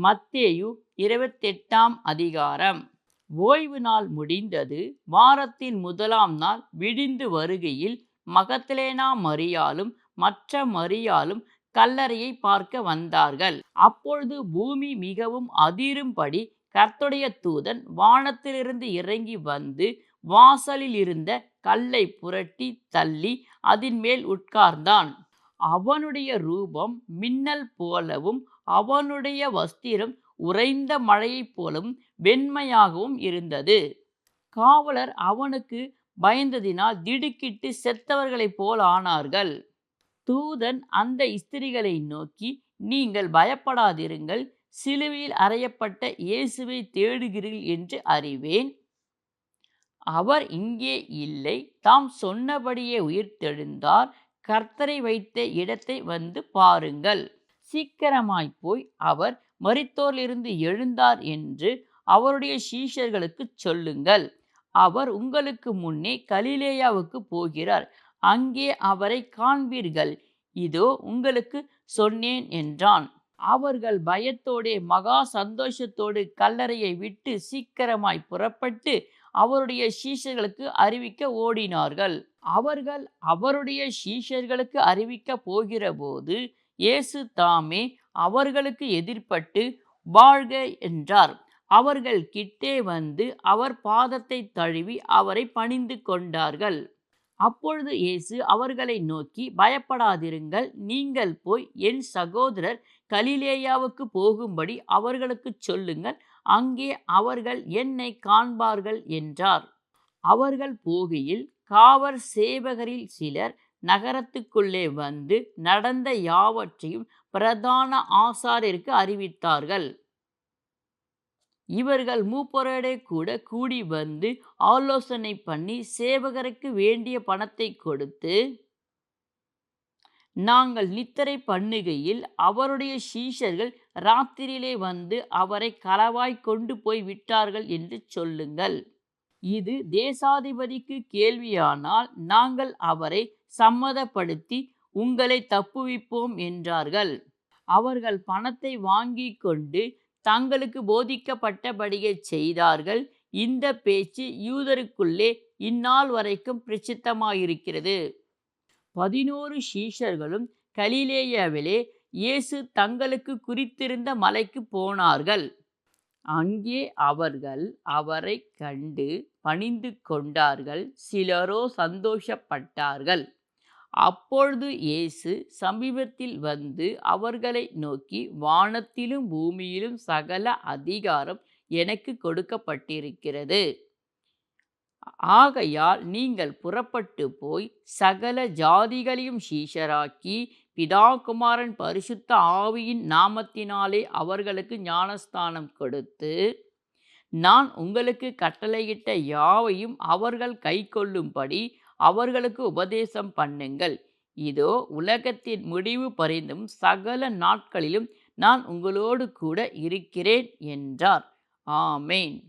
மத்தேயு 28ஆம் அதிகாரம். ஓய்வு நாள் முடிந்தது. வாரத்தின் முதலாம் நாள் விடிந்து வருகையில் மகதலேனா மரியாளும் மற்ற மரியாளும் கல்லறையை பார்க்க வந்தார்கள். அப்பொழுது பூமி மிகவும் அதிரும்படி கர்த்தருடைய தூதன் வானத்திலிருந்து இறங்கி வந்து வாசலில் இருந்த கல்லை புரட்டி தள்ளி அதின் மேல் உட்கார்ந்தான். அவனுடைய ரூபம் மின்னல் போலவும் அவனுடைய வஸ்திரம் உறைந்த மழையைப் போலவும் வெண்மையாகவும் இருந்தது. காவலர் அவனுக்கு பயந்ததினால் திடுக்கிட்டு செத்தவர்களைப் போல் ஆனார்கள். தூதன் அந்த ஸ்திரீகளை நோக்கி, நீங்கள் பயப்படாதிருங்கள், சிலுவையில் அறையப்பட்ட இயேசுவை தேடுகிறீர்கள் என்று அறிவேன். அவர் இங்கே இல்லை, தாம் சொன்னபடியே உயிர்த்தெழுந்தார். கர்த்தரை வைத்த இடத்தை வந்து பாருங்கள். சீக்கிரமாய் போய் அவர் மரித்தோரிலிருந்து எழுந்தார் என்று அவருடைய சீஷர்களுக்கு சொல்லுங்கள். அவர் உங்களுக்கு முன்னே கலிலேயாவுக்கு போகிறார், அங்கே அவரை காண்பீர்கள். இதோ உங்களுக்கு சொன்னேன் என்றான். அவர்கள் பயத்தோடே மகா சந்தோஷத்தோடு கல்லறையை விட்டு சீக்கிரமாய் புறப்பட்டு அவருடைய சீஷர்களுக்கு அறிவிக்க ஓடினார்கள். அவர்கள் அவருடைய சீஷர்களுக்கு அறிவிக்க போகிற போது இயேசு தாமே அவர்களுக்கு எதிர்ப்பட்டு வாழ்க என்றார். அவர்கள் கிட்டே வந்து அவர் பாதத்தை தழுவி அவரை பணிந்து கொண்டார்கள். அப்பொழுது இயேசு அவர்களை நோக்கி, பயப்படாதிருங்கள், நீங்கள் போய் என் சகோதரர் கலிலேயாவுக்கு போகும்படி அவர்களுக்கு சொல்லுங்கள், அங்கே அவர்கள் என்னை காண்பார்கள் என்றார். அவர்கள் போகையில் காவற் சேவகரில் சிலர் நகரத்துக்குள்ளே வந்து நடந்த யாவற்றையும் பிரதான ஆசாரியருக்கு அறிவித்தார்கள். இவர்கள் மூப்பரோடே கூட கூடி வந்து ஆலோசனை பண்ணி சேவகருக்கு வேண்டிய பணத்தை கொடுத்து, நாங்கள் நித்திரை பண்ணுகையில் அவருடைய சீஷர்கள் ராத்திரியிலே வந்து அவரை களவாய் கொண்டு போய் விட்டார்கள் என்று சொல்லுங்கள். இது தேசாதிபதிக்கு கேள்வியானால் நாங்கள் அவரை சம்மதப்படுத்தி உங்களை தப்புவிப்போம் என்றார்கள். அவர்கள் பணத்தை வாங்கி கொண்டு தங்களுக்கு போதிக்கப்பட்டபடியே செய்தார்கள். இந்த பேச்சு யூதருக்குள்ளே இந்நாள் வரைக்கும் பிரசித்தமாயிருக்கிறது. 11 சீஷர்களும் கலிலேயாவிலே இயேசு தங்களுக்கு குறித்திருந்த மலைக்கு போனார்கள். அங்கே அவர்கள் அவரை கண்டு பணிந்து கொண்டார்கள், சிலரோ சந்தோஷப்பட்டார்கள். அப்பொழுது இயேசு சமீபத்தில் வந்து அவர்களை நோக்கி, வானத்திலும் பூமியிலும் சகல அதிகாரம் எனக்கு கொடுக்கப்பட்டிருக்கிறது. ஆகையால் நீங்கள் புறப்பட்டு போய் சகல ஜாதிகளையும் சீஷராக்கி பிதா குமாரன் பரிசுத்த ஆவியின் நாமத்தினாலே அவர்களுக்கு ஞானஸ்தானம் கொடுத்து, நான் உங்களுக்கு கட்டளையிட்ட யாவையும் அவர்கள் கைக்கொள்ளும்படி அவர்களுக்கு உபதேசம் பண்ணுங்கள். இதோ உலகத்தின் முடிவு பரிந்தும் சகல நாட்களிலும் நான் உங்களோடு கூட இருக்கிறேன் என்றார். ஆமேன்.